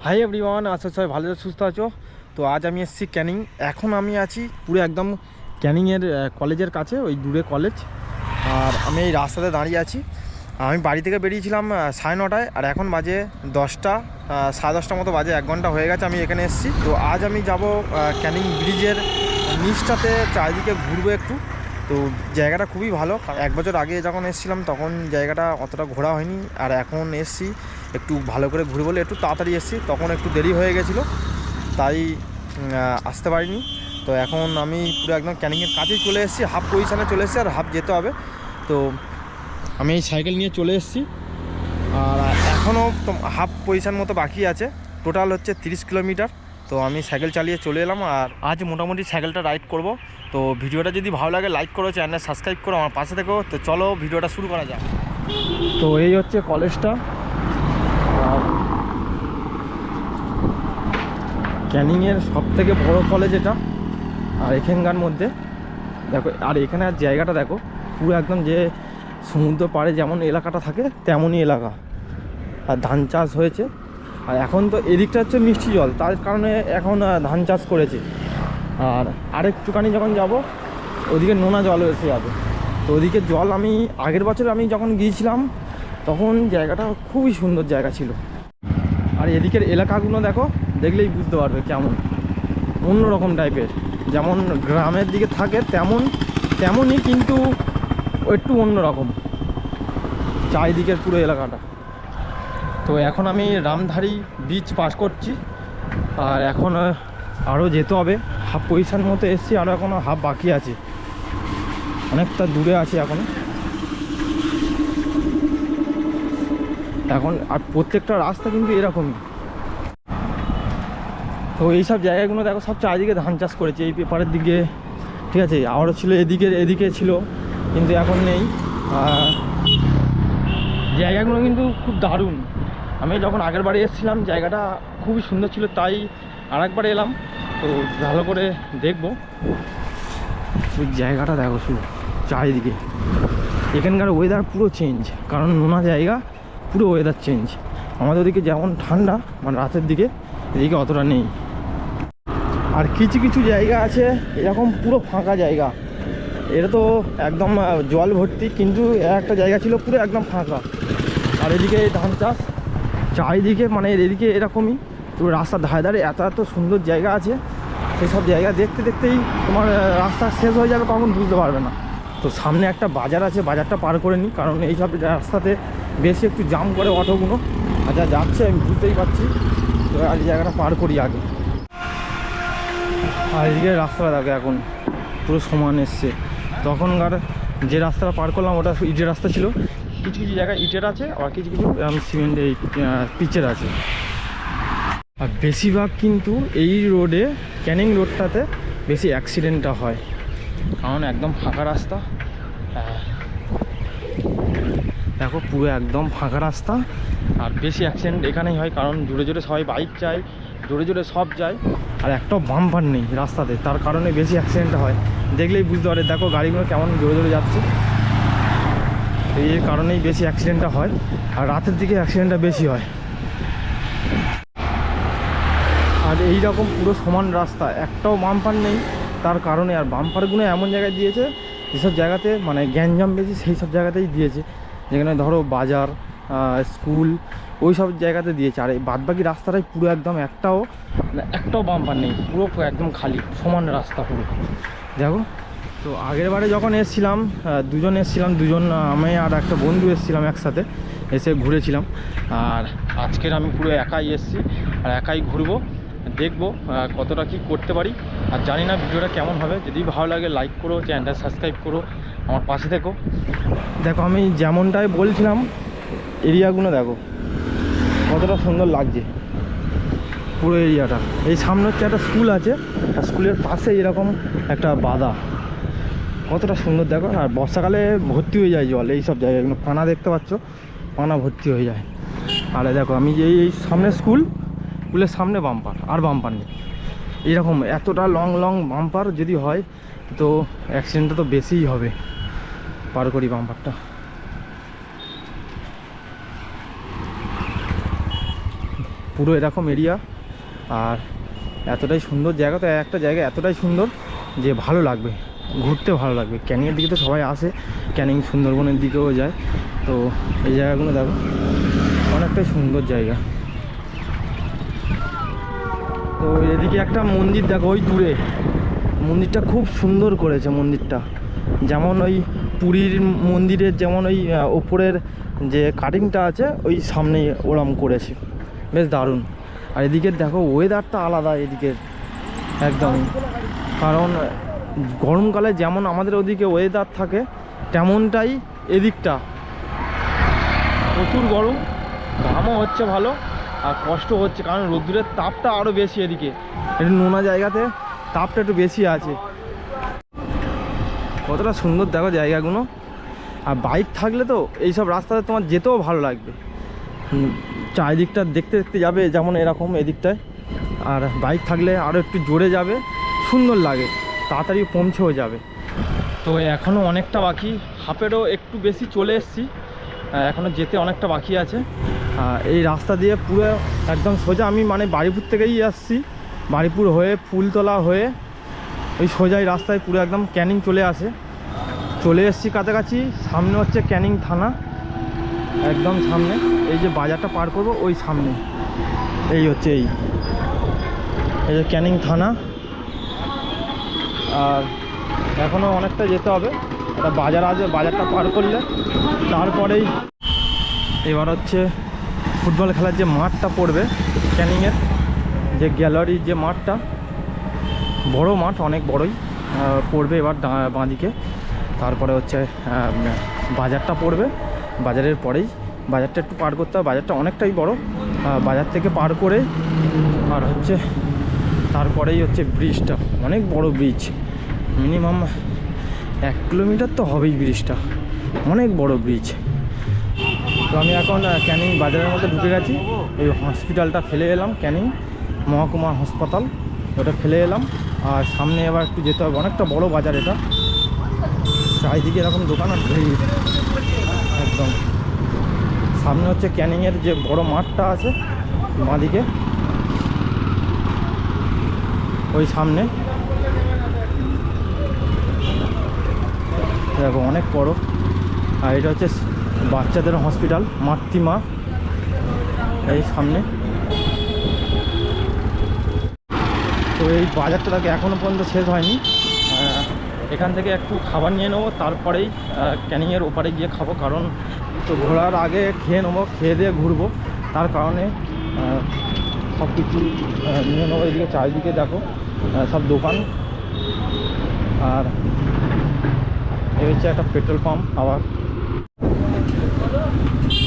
Hi everyone, আশা সবাই ভালো সুস্থ আছো। তো আজ আমি এসেছি ক্যানিং। এখন আমি আছি পুরো একদম ক্যানিংয়ের কলেজের কাছে, ওই দূরে কলেজ। আর আমি এই রাস্তাতে দাঁড়িয়ে আছি। আমি বাড়ি থেকে বেরিয়েছিলাম 9:30, আর এখন বাজে 10টা, 10:30 মতো বাজে। 1 ঘন্টা হয়ে গেছে আমি এখানে এসেছি। তো আজ আমি যাব ক্যানিং ব্রিজের নিচটাতে, চারিদিকে ঘুরবো একটু। তো জায়গাটা খুবই ভালো। 1 বছর আগে যখন এসেছিলাম তখন জায়গাটা অতটা ঘোরা হয়নি, আর এখন এসেছি একটু ভালো করে ঘুরে। বলে একটু তাড়াতাড়ি এসেছি, তখন একটু দেরি হয়ে গেছিলো, তাই আসতে পারিনি। তো এখন আমি পুরো একদম ক্যানিংয়ের কাছেই চলে এসেছি, হাফ পজিশানে চলে এসেছি, আর হাফ যেতে হবে। তো আমি এই সাইকেল নিয়ে চলে এসেছি, আর এখনও হাফ পজিশান মতো বাকি আছে। টোটাল হচ্ছে 30 কিলোমিটার। তো আমি সাইকেল চালিয়ে চলে এলাম, আর আজ মোটামুটি সাইকেলটা রাইড করব। তো ভিডিওটা যদি ভালো লাগে লাইক করো, চ্যানেল সাবস্ক্রাইব করো, আমার পাশে থেকো। তো চলো ভিডিওটা শুরু করা যাক। তো এই হচ্ছে কলেজটা, আর ক্যানিংয়ের সবথেকে বড় কলেজ এটা। আর এখানকার মধ্যে দেখো, আর এখানে আর জায়গাটা দেখো, পুরো একদম যে সমুদ্র পাড়ে যেমন এলাকাটা থাকে তেমনই এলাকা। আর ধান চাষ হয়েছে, আর এখন তো এদিকটা হচ্ছে মিষ্টি জল, তার কারণে এখন ধান চাষ করেছে। আর আরেকটুখানি যখন যাব ওদিকে নোনা জল এসে যাবে। তো ওদিকে জল, আমি আগের বছর আমি যখন গিয়েছিলাম তখন জায়গাটা খুবই সুন্দর জায়গা ছিল। আর এদিকের এলাকাগুলো দেখো, দেখলেই বুঝতে পারবে কেমন অন্যরকম টাইপের। যেমন গ্রামের দিকে থাকে তেমনই, কিন্তু একটু অন্যরকম চারিদিকের পুরো এলাকাটা। তো এখন আমি রামধারী বিচ পাস করছি, আর এখন আরও যেতে হবে। হাফ পজিশান মতো এসেছি, আরও এখনও হাফ বাকি আছে, অনেকটা দূরে আছি এখনও। এখন আর প্রত্যেকটা রাস্তা কিন্তু এরকমই। তো এইসব জায়গাগুলো দেখো, সব চারিদিকে ধান চাষ করেছে। এই পেপারের দিকে ঠিক আছে, আরও ছিল এদিকে ছিল, কিন্তু এখন নেই। জায়গাগুলো কিন্তু খুব দারুণ। আমি যখন আগের বাড়ি এসেছিলাম জায়গাটা খুবই সুন্দর ছিল, তাই আরেকবার এলাম। তো ভালো করে দেখবো ওই জায়গাটা। দেখো শুধু চারিদিকে, এখানকার ওয়েদার পুরো চেঞ্জ, কারণ নোনা জায়গা, পুরো ওয়েদার চেঞ্জ। আমাদের ওদিকে যেমন ঠান্ডা, মানে রাতের দিকে, এদিকে অতটা নেই। আর কিছু কিছু জায়গা আছে এরকম পুরো ফাঁকা জায়গা, এটা তো একদম জল ভর্তি, কিন্তু একটা জায়গা ছিল পুরো একদম ফাঁকা। আর এদিকে ধান চাষ চারিদিকে, মানে এদিকে এরকমই। তো রাস্তার ধারে ধারে এত এত সুন্দর জায়গা আছে, সেই সব জায়গা দেখতে দেখতেই তোমার রাস্তা শেষ হয়ে যাবে, কখন বুঝতে পারবে না। তো সামনে একটা বাজার আছে, বাজারটা পার করে নিই, কারণ এই সব রাস্তাতে বেশি একটু জাম করে অটোগুলো, আর যা যাচ্ছে আমি বুঝতেই পারছি। তো আর এই জায়গাটা পার করি আগে। আর এদিকে রাস্তাটা দেখো এখন পুরো সমান এসছে। তখনকার যে রাস্তাটা পার করলাম ওটা ইটের রাস্তা ছিল, কিছু কিছু জায়গায় ইটের আছে, আর কিছু কিছু সিমেন্ট এই পিচের আছে। আর বেশিরভাগ কিন্তু এই রোডে, ক্যানিং রোডটাতে বেশি অ্যাক্সিডেন্টটা হয়, কারণ একদম ফাঁকা রাস্তা। দেখো পুরো একদম ফাঁকা রাস্তা, আর বেশি অ্যাক্সিডেন্ট এখানেই হয়, কারণ জোরে জোরে সবাই বাইক যায়, জোরে জোরে সব যায়, আর একটাও বাম্পার নেই রাস্তাতে, তার কারণে বেশি অ্যাক্সিডেন্ট হয়। দেখলেই বুঝতে পারে, দেখো গাড়িগুলো কেমন জোরে জোরে যাচ্ছে, এই কারণেই বেশি অ্যাক্সিডেন্টটা হয়। আর রাতের দিকে অ্যাক্সিডেন্টটা বেশি হয়। আর এই রকম পুরো সমান রাস্তা, একটাও বাম্পার নেই, তার কারণে। আর বাম্পারগুলো এমন জায়গায় দিয়েছে যেসব জায়গাতে মানে গ্যাঞ্জাম বেশি, সেই সব জায়গাতেই দিয়েছে, যেখানে ধরো বাজার, স্কুল, ওই সব জায়গাতে দিয়েছে। আর এই বাদবাকি রাস্তাটাই পুরো একদম একটাও বাম্পার নেই, পুরো একদম খালি সমান রাস্তা পুরো। দেখো, তো আগের বারে যখন এসেছিলাম দুজন এসেছিলাম, আমি আর একটা বন্ধু এসেছিলাম, একসাথে এসে ঘুরেছিলাম। আর আজকের আমি পুরো একাই এসেছি, আর একাই ঘুরবো, দেখবো কতটা কি করতে পারি। আর জানি না ভিডিওটা কেমন হবে। যদি ভালো লাগে লাইক করো, চ্যানেলটা সাবস্ক্রাইব করো, আমার পাশে থেকো। দেখো আমি যেমনটাই বলছিলাম, এরিয়াগুলো দেখো কতটা সুন্দর লাগছে পুরো এরিয়াটা। এই সামনে হচ্ছে একটা স্কুল আছে, আর স্কুলের পাশে এরকম একটা বাঁধা, কতটা সুন্দর দেখো। আর বর্ষাকালে ভর্তি হয়ে যায় জল, এই সব জায়গাগুলো পানা দেখতে পাচ্ছ, পানা ভর্তি হয়ে যায়। আর দেখো আমি যে এই সামনে স্কুলের সামনে বাম্পার, আর বাম্পার নেই। এইরকম এতটা লং লং বাম্পার যদি হয়, তো অ্যাক্সিডেন্টটা তো বেশিই হবে। পার করি বাম্পারটা। তো পুরো এরকম এরিয়া। আর এতটাই সুন্দর জায়গা, তো একটা জায়গা এতটাই সুন্দর যে ভালো লাগবে, ঘুরতে ভালো লাগবে। ক্যানিংয়ের দিকে তো সবাই আসে, ক্যানিং সুন্দরবনের দিকেও যায়। তো এই জায়গাগুলো দেখো অনেকটাই সুন্দর জায়গা। তো এদিকে একটা মন্দির দেখো, ওই দূরে মন্দিরটা খুব সুন্দর করেছে। মন্দিরটা যেমন ওই পুরীর মন্দিরের যেমন ওই ওপরের যে কাটিংটা আছে ওই সামনেই ওরম করেছে, বেশ দারুণ। আর এদিকের দেখো ওয়েদারটা আলাদা এদিকের একদমই, কারণ গরমকালে যেমন আমাদের ওদিকে ওয়েদার থাকে তেমনটাই এদিকটা। প্রচুর গরম, ঘামও হচ্ছে ভালো, আর কষ্ট হচ্ছে কারণ রোদ্দুরের তাপটা আরও বেশি। এদিকে একটু নোনা জায়গাতে তাপটা একটু বেশি আছে। কতটা সুন্দর দেখো জায়গাগুলো। আর বাইক থাকলে তো এইসব রাস্তাতে তোমার যেতেও ভালো লাগবে, চারিদিকটা দেখতে দেখতে যাবে যেমন এরকম এদিকটায়। আর বাইক থাকলে আরও একটু জোরে যাবে, সুন্দর লাগে, তাড়াতাড়ি পৌঁছেও যাবে। তো এখনও অনেকটা বাকি, হাফেরও একটু বেশি চলে এসেছি, এখনও যেতে অনেকটা বাকি আছে। এই রাস্তা দিয়ে পুরো একদম সোজা আমি মানে বাড়িপুর থেকেই আসছি, বাড়িপুর হয়ে ফুলতলা হয়ে ওই সোজাই রাস্তায় পুরো একদম ক্যানিং চলে এসেছি কাছাকাছি। সামনে হচ্ছে ক্যানিং থানা, একদম সামনে। এই যে বাজারটা পার করব ওই সামনে এই হচ্ছে এই যে ক্যানিং থানা। আর এখনও অনেকটা যেতে হবে, একটা বাজার আছে, বাজারটা পার করলে তারপরেই এবার হচ্ছে ফুটবল খেলার যে মাঠটা পড়বে ক্যানিংয়ের, যে গ্যালারির যে মাঠটা, বড় মাঠ, অনেক বড়ই পড়বে এবার বাঁদিকে। তারপরে হচ্ছে বাজারটা পড়বে, বাজারের পরেই বাজারটা একটু পার করতে হবে, বাজারটা অনেকটাই বড়। বাজার থেকে পার করে আর হচ্ছে তারপরেই হচ্ছে ব্রিজটা, অনেক বড় ব্রিজ, মিনিমাম 1 কিলোমিটার তো হবেই ব্রিজটা, অনেক বড় ব্রিজ। তো আমি এখন ক্যানিং বাজারের মধ্যে ঢুকে গেছি, এই হসপিটালটা ফেলে এলাম, ক্যানিং মহকুমা হাসপাতাল, ওটা ফেলে এলাম। আর সামনে এবার একটু যেতে হবে, অনেকটা বড় বাজার এটা, চারিদিকে এরকম দোকান আর ভিড় একদম। সামনে হচ্ছে ক্যানিংয়ের যে বড় মাঠটা আছে বাঁদিকে, ওই সামনে দেখো অনেক বড়। আর এটা হচ্ছে বাচ্চাদের হসপিটাল মাতৃমা, এই সামনে। তো এই বাজারটা দেখো এখনও পর্যন্ত শেষ হয়নি, এখান থেকে একটু খাবার নিয়ে নেবো, তারপরেই ক্যানিংয়ের ওপারে গিয়ে খাবো, কারণ তো ঘোরার আগে খেয়ে নেবো, খেয়ে দিয়ে ঘুরবো, তার কারণে সব কিছু নিয়ে নেবো। এদিকে চারিদিকে দেখো সব দোকান, আর এই হচ্ছে একটা পেট্রোল পাম্প। আবার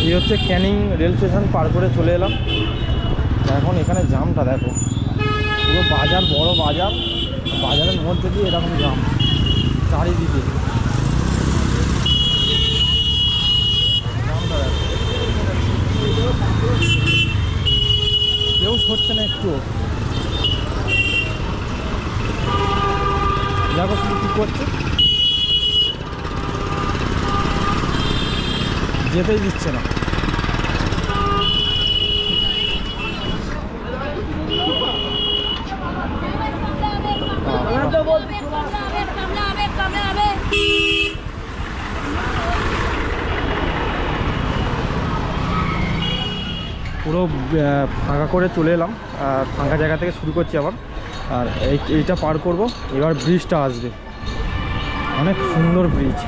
এই হচ্ছে ক্যানিং রেল স্টেশন পার করে চলে এলাম। এখন এখানে জামটা দেখো, পুরো বাজার, বড় বাজার, বাজারের মধ্যে দিয়ে এরকম জাম চারিদিকে। জামটা দেখো, কেউ সরছে না একটু, দেখো শুধু কী করছে, যেতেই দিচ্ছে না। পুরো ফাঁকা করে চলে এলাম, আর ফাঁকা জায়গা থেকে শুরু করছি আবার। আর এইটা পার করব, এবার ব্রিজটা আসবে, অনেক সুন্দর ব্রিজ।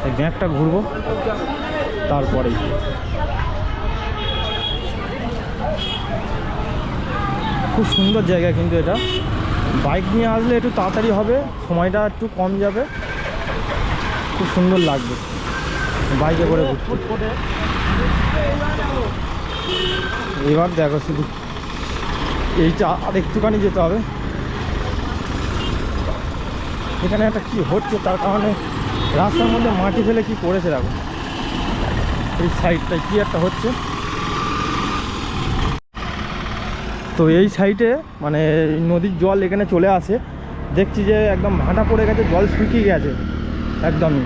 এই ব্যাগটা ঘুরবো তারপরেই। খুব সুন্দর জায়গা কিন্তু এটা, বাইক নিয়ে আসলে একটু তাড়াতাড়ি হবে, সময়টা একটু কম যাবে, খুব সুন্দর লাগবে বাইকে করে ঘুরতে। এবার দেখো শুধু এইটা আর একটুখানি যেতে হবে, এখানে একটা কি হচ্ছে তার কারণে রাস্তার মধ্যে মাটি ফেলে কি করেছে দেখো, এই সাইডটায় কি একটা হচ্ছে। তো এই সাইডে মানে নদীর জল এখানে চলে আসে, দেখছি যে একদম ভাটা পড়ে গেছে, জল শুকিয়ে গেছে একদমই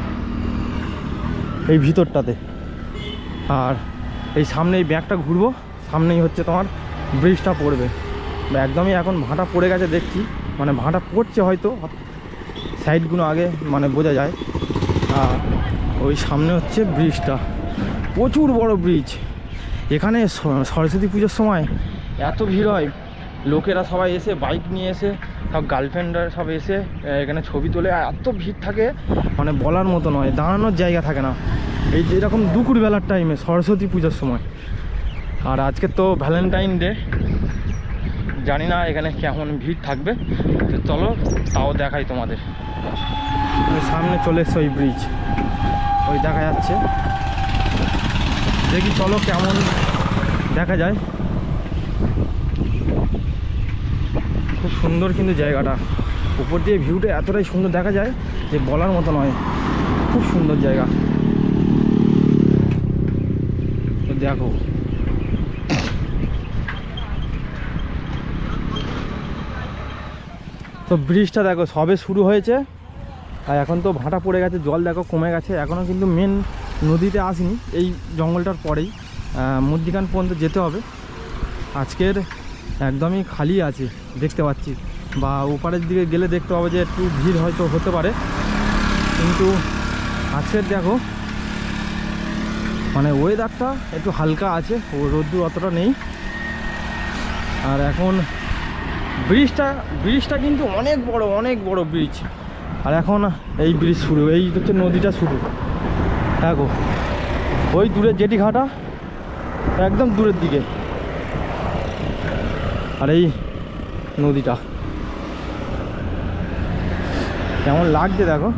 এই ভিতরটাতে। আর এই সামনে এই ব্যাগটা ঘুরবো, সামনেই হচ্ছে তোমার ব্রিজটা পড়বে। একদমই এখন ভাঁটা পড়ে গেছে দেখছি, মানে ভাঁটা পড়ছে হয়তো, সাইডগুলো আগে মানে বোঝা যায়। আর ওই সামনে হচ্ছে ব্রিজটা, প্রচুর বড় ব্রিজ। এখানে সরস্বতী পুজোর সময় এত ভিড় হয়, লোকেরা সবাই এসে বাইক নিয়ে এসে সব গার্লফ্রেন্ডরা সব এসে এখানে ছবি তোলে। এত ভিড় থাকে মানে বলার মতো নয়, দাঁড়ানোর জায়গা থাকে না। এই যে এরকম দুপুরবেলার টাইমে সরস্বতী পুজোর সময়। আর আজকে তো ভ্যালেন্টাইন ডে, জানি না এখানে কেমন ভিড় থাকবে, তো চলো তাও দেখাই তোমাদের। সামনে চলে এসছে ওই ব্রিজ, ওই দেখা যাচ্ছে, দেখি চলো কেমন দেখা যায়। খুব সুন্দর কিন্তু জায়গাটা, উপর দিয়ে ভিউটা এতটাই সুন্দর দেখা যায় যে বলার মতো নয়, খুব সুন্দর জায়গা। তো দেখো তো ব্রিজটা দেখো সবে শুরু হয়েছে, আর এখন তো ভাঁটা পড়ে গেছে, জল দেখো কমে গেছে। এখনও কিন্তু মেন নদীতে আসেনি, এই জঙ্গলটার পরেই মধ্যিখান পর্যন্ত যেতে হবে। আজকের একদমই খালি আছে দেখতে পাচ্ছি, বা ওপারের দিকে গেলে দেখতে পাবো যে একটু ভিড় হয়তো হতে পারে, কিন্তু আজকের দেখো মানে ওয়েদারটা একটু হালকা আছে, ও রোদ্দুর অতটা নেই। আর এখন ব্রিজটা কিন্তু অনেক বড় ব্রিজ। আর এখন এই ব্রিজ শুরু, এই হচ্ছে নদীটা শুরু। দেখো ওই দূরের জেটি ঘাটা একদম দূরের দিকে, আর এই নদীটা কেমন লাগছে দেখো।